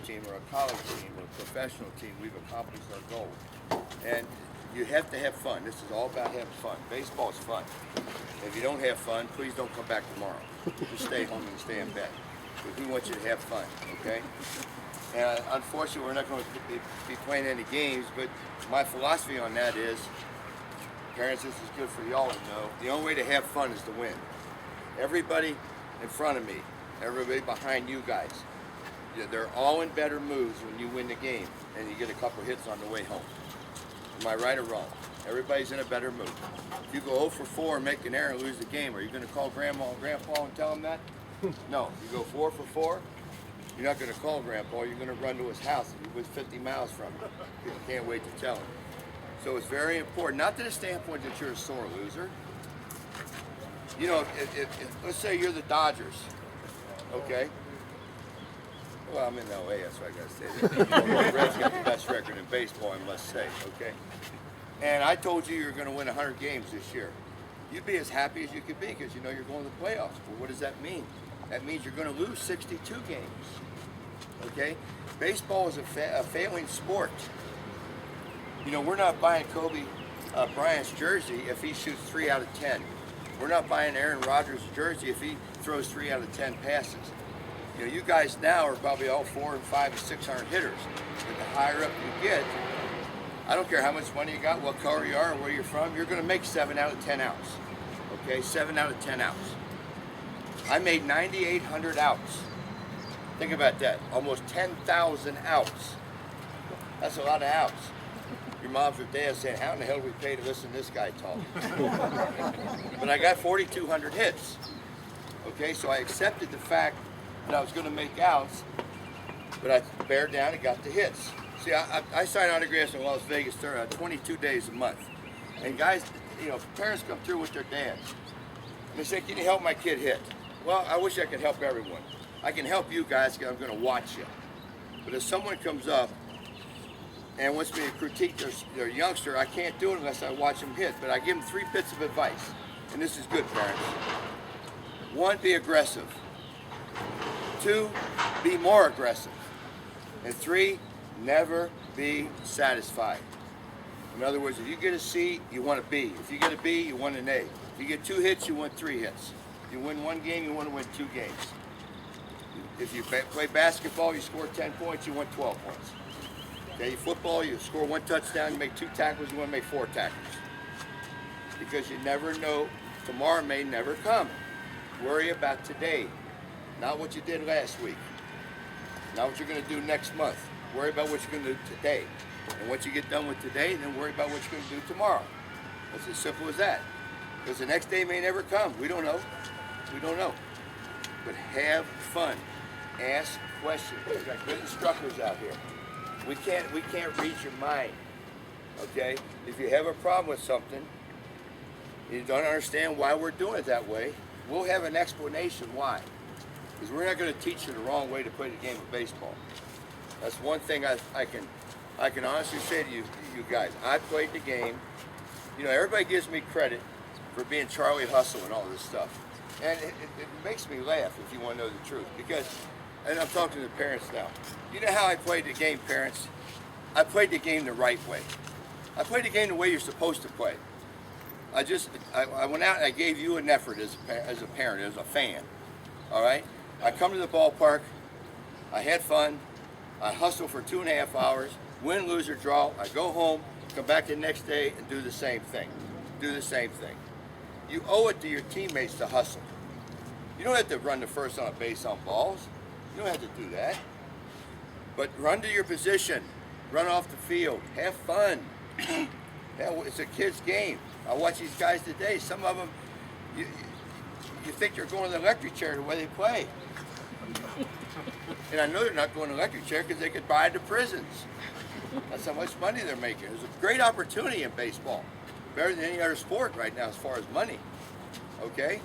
team or a college team or a professional team, we've accomplished our goal. And you have to have fun. This is all about having fun. Baseball is fun. If you don't have fun, please don't come back tomorrow. Just stay home and stay in bed. Because we want you to have fun, okay? And unfortunately, we're not going to be playing any games, but my philosophy on that is, parents, this is good for y'all to know, the only way to have fun is to win. Everybody in front of me, everybody behind you guys, they're all in better moods when you win the game and you get a couple hits on the way home. Am I right or wrong? Everybody's in a better mood. If you go 0 for 4 and make an error and lose the game, are you going to call Grandma and Grandpa and tell them that? No. You go 4 for 4, you're not going to call Grandpa. You're going to run to his house and he was 50 miles from him. You can't wait to tell him. So it's very important, not to the standpoint that you're a sore loser. You know, if let's say you're the Dodgers, okay? Well, I'm in LA, that's what I got to say. The Reds got the best record in baseball, I must say, okay? And I told you you're going to win 100 games this year. You'd be as happy as you could be because you know you're going to the playoffs. Well, what does that mean? That means you're going to lose 62 games, okay? Baseball is a failing sport. You know, we're not buying Kobe Bryant's jersey if he shoots 3 out of 10. We're not buying Aaron Rodgers' jersey if he throws 3 out of 10 passes. You know, you guys now are probably all 400, 500, and 600 hitters. But the higher up you get, I don't care how much money you got, what color you are, or where you're from, you're going to make 7 out of 10 outs. Okay, 7 out of 10 outs. I made 9,800 outs. Think about that. Almost 10,000 outs. That's a lot of outs. Your moms or dads saying, how in the hell do we pay to listen to this guy talk? But I got 4,200 hits. Okay, so I accepted the fact that I was going to make outs, but I bared down and got the hits. See, I sign autographs in Las Vegas 22 days a month. And guys, you know, parents come through with their dads. And they say, can you help my kid hit? Well, I wish I could help everyone. I can help you guys because I'm going to watch you. But if someone comes up and wants me to critique their youngster, I can't do it unless I watch them hit. But I give them 3 bits of advice. And this is good, parents. 1, be aggressive. 2, be more aggressive. And 3, never be satisfied. In other words, if you get a C, you want a B. If you get a B, you want an A. If you get 2 hits, you want 3 hits. If you win 1 game, you want to win 2 games. If you play basketball, you score 10 points, you want 12 points. Okay, football, you score 1 touchdown, you make 2 tackles, you want to make 4 tackles. Because you never know, tomorrow may never come. Worry about today, not what you did last week. Not what you're going to do next month. Worry about what you're going to do today. And once you get done with today, then worry about what you're going to do tomorrow. It's as simple as that. Because the next day may never come. We don't know. We don't know. But have fun. Ask questions. We've got good instructors out here. We can't read your mind. Okay? If you have a problem with something, you don't understand why we're doing it that way, we'll have an explanation why. Because we're not going to teach you the wrong way to play the game of baseball. That's one thing I can honestly say to you guys. I played the game. You know, everybody gives me credit for being Charlie Hustle and all this stuff. And it makes me laugh, if you want to know the truth. Because, and I'm talking to the parents now. You know how I played the game, parents? I played the game the right way. I played the game the way you're supposed to play. I went out and I gave you an effort as a parent, as a fan. All right? I come to the ballpark. I had fun. I hustle for 2.5 hours. Win, lose, or draw. I go home, come back the next day, and do the same thing. Do the same thing. You owe it to your teammates to hustle. You don't have to run the first on a base on balls. You don't have to do that. But run to your position. Run off the field. Have fun. It's a kid's game. I watch these guys today. Some of them, you think you're going to the electric chair the way they play. And I know they're not going to the electric chair because they could buy the prisons. That's how much money they're making. There's a great opportunity in baseball. Better than any other sport right now as far as money. Okay?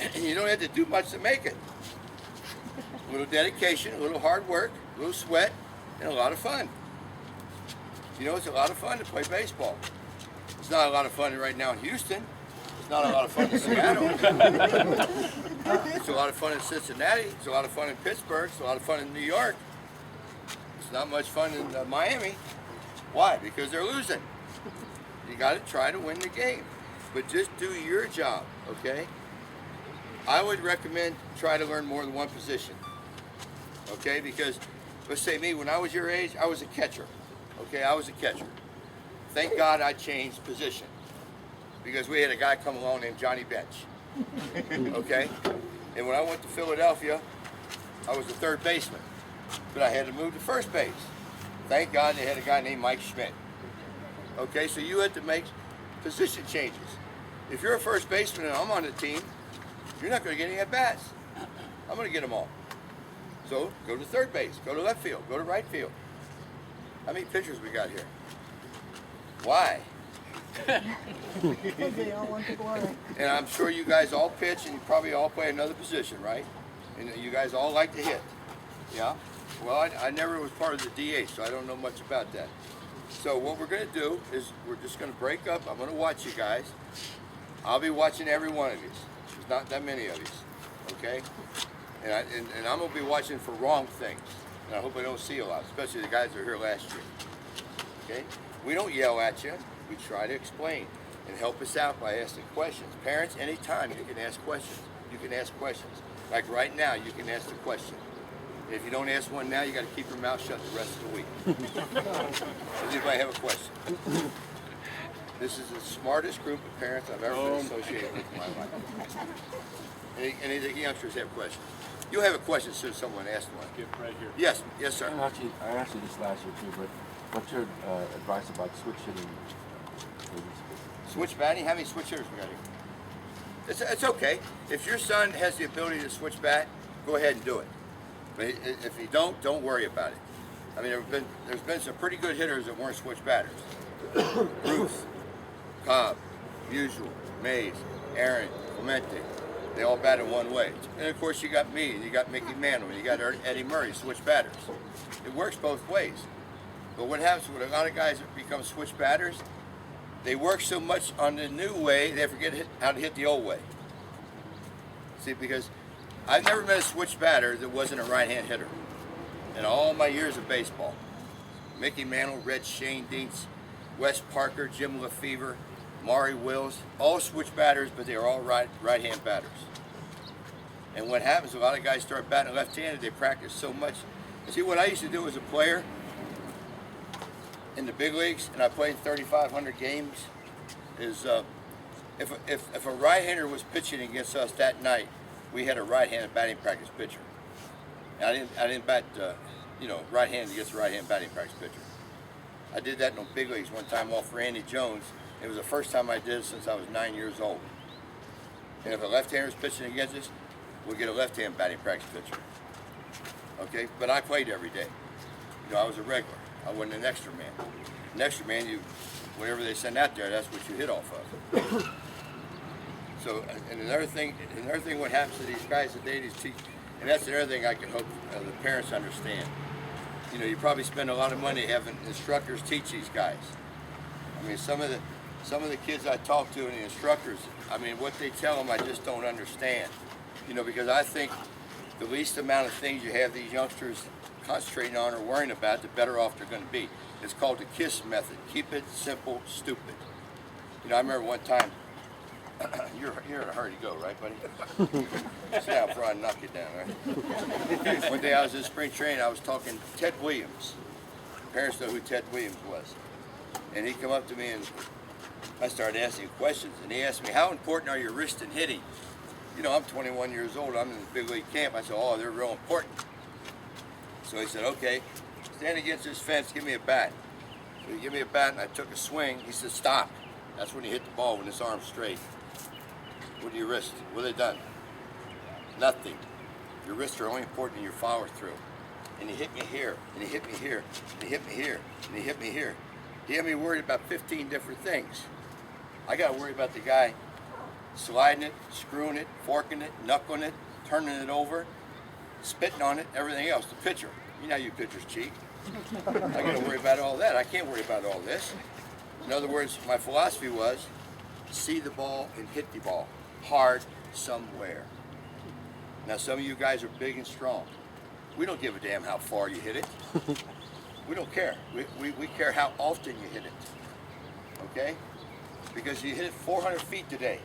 And you don't have to do much to make it. A little dedication, a little hard work, a little sweat, and a lot of fun. You know, it's a lot of fun to play baseball. It's not a lot of fun right now in Houston. It's not a lot of fun in Seattle. It's a lot of fun in Cincinnati. It's a lot of fun in Pittsburgh. It's a lot of fun in New York. It's not much fun in Miami. Why? Because they're losing. You got to try to win the game. But just do your job, okay? I would recommend try to learn more than one position, okay? Because, let's say me, when I was your age, I was a catcher, okay? I was a catcher. Thank God I changed position because we had a guy come along named Johnny Bench, okay? And when I went to Philadelphia, I was a third baseman, but I had to move to first base. Thank God they had a guy named Mike Schmidt. Okay, so you had to make position changes. If you're a first baseman and I'm on the team, you're not going to get any at-bats. I'm going to get them all. So go to third base, go to left field, go to right field. How many pitchers we got here? Why? They all want to play. And I'm sure you guys all pitch and you probably all play another position, right? And you guys all like to hit. Yeah? Well, I never was part of the DH, so I don't know much about that. So what we're going to do is we're just going to break up. I'm going to watch you guys. I'll be watching every one of you. There's not that many of you, okay? And I'm going to be watching for wrong things. And I hope I don't see a lot, especially the guys that were here last year. Okay? We don't yell at you. We try to explain and help us out by asking questions. Parents, anytime you can ask questions. You can ask questions. Like right now, you can ask the question. If you don't ask one now, you got to keep your mouth shut the rest of the week. Does anybody have a question? This is the smartest group of parents I've ever been associated with in my life. Any of the youngsters have questions? You'll have a question as soon as someone asks one. Right here. Yes, yes, sir. I asked you this last year too, but what's your advice about switch hitting? Switch batting? How many switch hitters we got here? It's okay. If your son has the ability to switch bat, go ahead and do it. But if you don't worry about it. I mean, there's been some pretty good hitters that weren't switch batters. Bruce, Cobb, Musial, Mays, Aaron, Clemente. They all batted one way. And of course you got me, and you got Mickey Mantle, and you got Eddie Murray, switch batters. It works both ways. But what happens with a lot of guys that become switch batters, they work so much on the new way, they forget how to hit the old way. See, because I've never met a switch batter that wasn't a right-hand hitter in all my years of baseball. Mickey Mantle, Red Shane Dietz, Wes Parker, Jim Lefevre, Maury Wills, all switch batters, but they are all right-hand batters. And what happens, a lot of guys start batting left-handed, they practice so much. See, what I used to do as a player in the big leagues, and I played 3,500 games, is if a right-hander was pitching against us that night, we had a right-handed batting practice pitcher. And I didn't bat, right-handed against a right-hand batting practice pitcher. I did that in the big leagues one time off Randy Jones. It was the first time I did it since I was 9 years old. And if a left-hander was pitching against us, we'd get a left-hand batting practice pitcher. Okay, but I played every day. I was a regular. I wasn't an extra man. An extra man, whatever they send out there, that's what you hit off of. So, and another thing, what happens to these guys today, these teach, and that's another thing I can hope the parents understand. You probably spend a lot of money having instructors teach these guys. I mean, some of the kids I talk to and the instructors, I mean, what they tell them, I just don't understand. Because I think the least amount of things you have these youngsters concentrating on or worrying about, the better off they're going to be. It's called the KISS method. Keep it simple, stupid. I remember one time. You're in a hurry to go, right, buddy? Sit down before I knock you down, right? One day I was in spring training, I was talking to Ted Williams. Parents know who Ted Williams was. And he come up to me and I started asking questions, and he asked me, how important are your wrist and hitting? I'm 21 years old, I'm in the big league camp. I said, oh, they're real important. So he said, okay, stand against this fence, give me a bat. So he gave me a bat and I took a swing. He said, stop. That's when you hit the ball when this arm's straight. What are your wrists? What have they done? Nothing. Your wrists are only important in your follow through. And he hit me here, and he hit me here, and he hit me here, and he hit me here. He had me worried about 15 different things. I got to worry about the guy sliding it, screwing it, forking it, knuckling it, turning it over, spitting on it, everything else. The pitcher. You know you pitchers cheat. I got to worry about all that. I can't worry about all this. In other words, my philosophy was see the ball and hit the ball hard somewhere. Now some of you guys are big and strong. We don't give a damn how far you hit it. We don't care. We care how often you hit it. Okay? Because you hit it 400 feet today,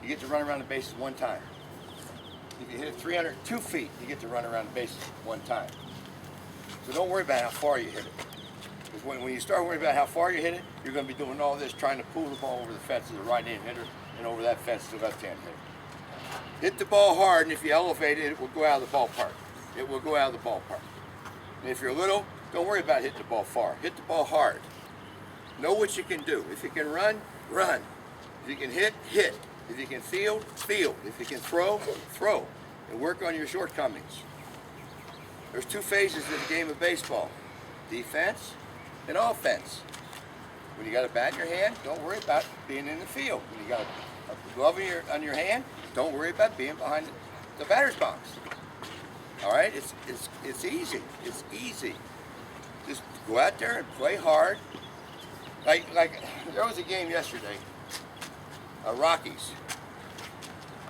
you get to run around the bases one time. If you hit it 302 feet, you get to run around the bases one time. So don't worry about how far you hit it. Because when you start worrying about how far you hit it, you're going to be doing all this trying to pull the ball over the fence to the right-hand hitter and over that fence to the left-hand hitter. Hit the ball hard, and if you elevate it, it will go out of the ballpark. It will go out of the ballpark. And if you're little, don't worry about hitting the ball far. Hit the ball hard. Know what you can do. If you can run, run. If you can hit, hit. If you can field, field. If you can throw, throw. And work on your shortcomings. There's two phases in the game of baseball. Defense and offense. When you got a bat in your hand, don't worry about being in the field. When you got a glove on your hand, don't worry about being behind the batter's box. All right, it's easy. It's easy. Just go out there and play hard. Like there was a game yesterday. Rockies.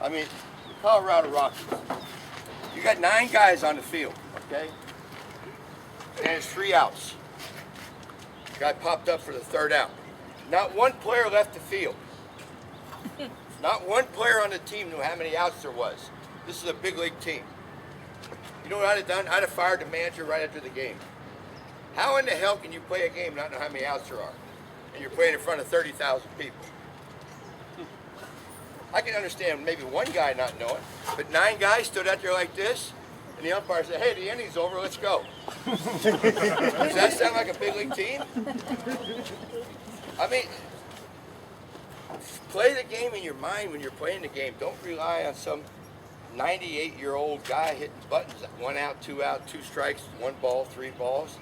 I mean, the Colorado Rockies. You got 9 guys on the field, okay? And it's 3 outs. Guy popped up for the 3rd out. Not one player left the field. Not one player on the team knew how many outs there was. This is a big league team. You know what I'd have done? I'd have fired the manager right after the game. How in the hell can you play a game and not know how many outs there are? And you're playing in front of 30,000 people. I can understand maybe one guy not knowing, but 9 guys stood out there like this, and the umpire said, hey, the inning's over, let's go. Does that sound like a big league team? I mean, play the game in your mind when you're playing the game. Don't rely on some 98-year-old guy hitting buttons. 1 out, 2 out, 2 strikes, 1 ball, 3 balls.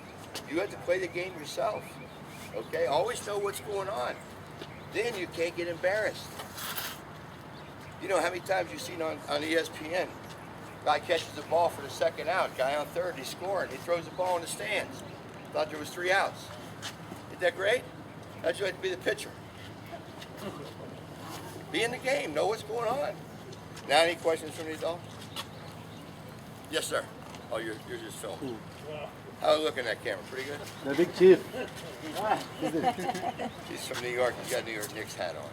You have to play the game yourself. Okay? Always know what's going on. Then you can't get embarrassed. You know how many times you've seen on ESPN, guy catches the ball for the 2nd out, guy on 3rd, he's scoring, he throws the ball in the stands. Thought there was 3 outs. Isn't that great? That's why you have to be the pitcher. Be in the game, know what's going on. Now, any questions from these all? Yes, sir. Oh, you're just filming. How you looking at camera? Pretty good? The big chief. He's from New York. He's got a New York Knicks hat on.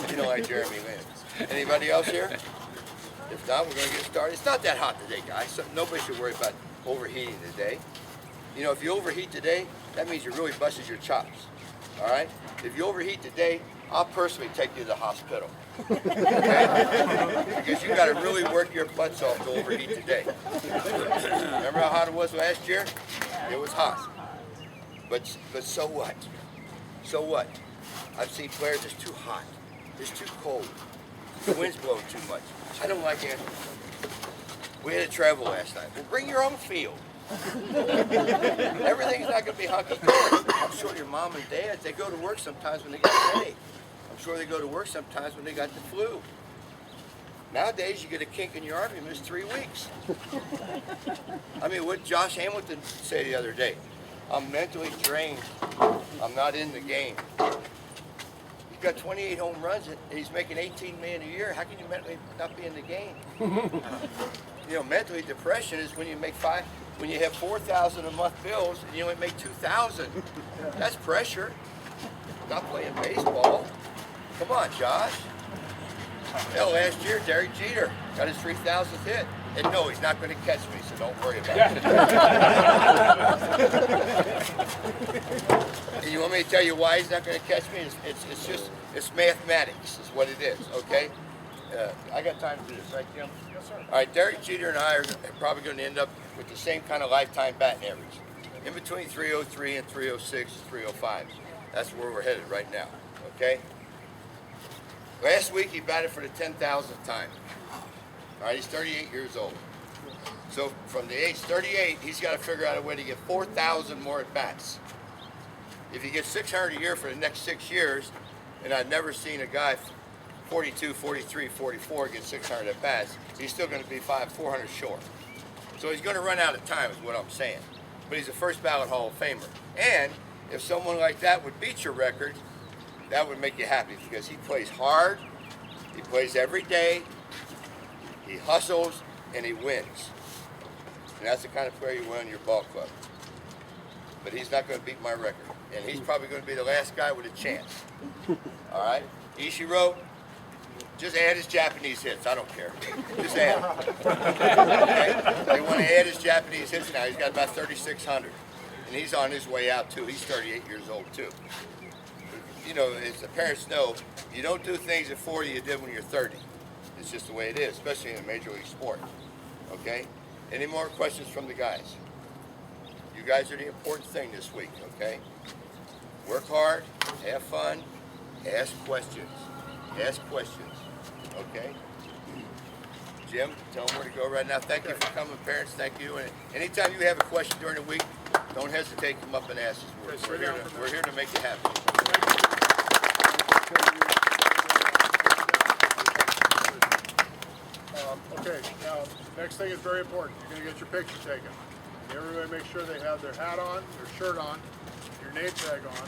You know, like Jeremy Lin. Anybody else here? If not, we're going to get started. It's not that hot today, guys. So nobody should worry about overheating today. You know, if you overheat today, that means you really busted your chops. All right? If you overheat today, I'll personally take you to the hospital. Okay? Because you got to really work your butts off to overheat today. Remember how hot it was last year? It was hot. But so what? So what? I've seen players, it's too hot. It's too cold. The wind's blowing too much. I don't like it. We had to travel last night. Well, bring your own field. Everything's not going to be hunky-dory. I'm sure your mom and dad, they go to work sometimes when they got a headache. I'm sure they go to work sometimes when they got the flu. Nowadays, you get a kink in your arm, you miss 3 weeks. I mean, what did Josh Hamilton say the other day? I'm mentally drained. I'm not in the game. He's got 28 home runs and he's making $18 million a year. How can you mentally not be in the game? You know, mentally, depression is when you make when you have 4,000 a month bills and you only make 2,000. That's pressure. Not playing baseball. Come on, Josh. Hell, last year, Derek Jeter got his 3,000th hit. And no, he's not going to catch me, so don't worry about it. And you want me to tell you why he's not going to catch me? It's mathematics is what it is, okay? I got time to do this, right, Jim? Yes, sir. All right, Derek Jeter and I are probably going to end up with the same kind of lifetime batting average. In between 303 and 306 and 305. That's where we're headed right now, okay? Last week he batted for the 10,000th time. All right, he's 38 years old. So from the age 38, he's got to figure out a way to get 4,000 more at bats. If he gets 600 a year for the next 6 years, and I've never seen a guy 42, 43, 44 get 600 at bats, he's still going to be 400 short. So he's going to run out of time is what I'm saying. But he's a first ballot Hall of Famer. And if someone like that would beat your record, that would make you happy because he plays hard, he plays every day, he hustles, and he wins. And that's the kind of player you want in your ball club. But he's not going to beat my record. And he's probably going to be the last guy with a chance. All right? Ichiro, just add his Japanese hits. I don't care. Just add them. Okay? They want to add his Japanese hits now. He's got about 3,600. And he's on his way out, too. He's 38 years old, too. You know, as the parents know, you don't do things at 40 you did when you're 30. It's just the way it is, especially in a major league sport. Okay? Any more questions from the guys? You guys are the important thing this week, okay? Work hard, have fun, ask questions. Ask questions, okay? Jim, tell them where to go right now. Thank you for coming, parents. Thank you. And anytime you have a question during the week, don't hesitate to come up and ask us. We're here to make it happen. Okay, now, next thing is very important. You're going to get your picture taken. Everybody make sure they have their hat on, their shirt on, your name tag on,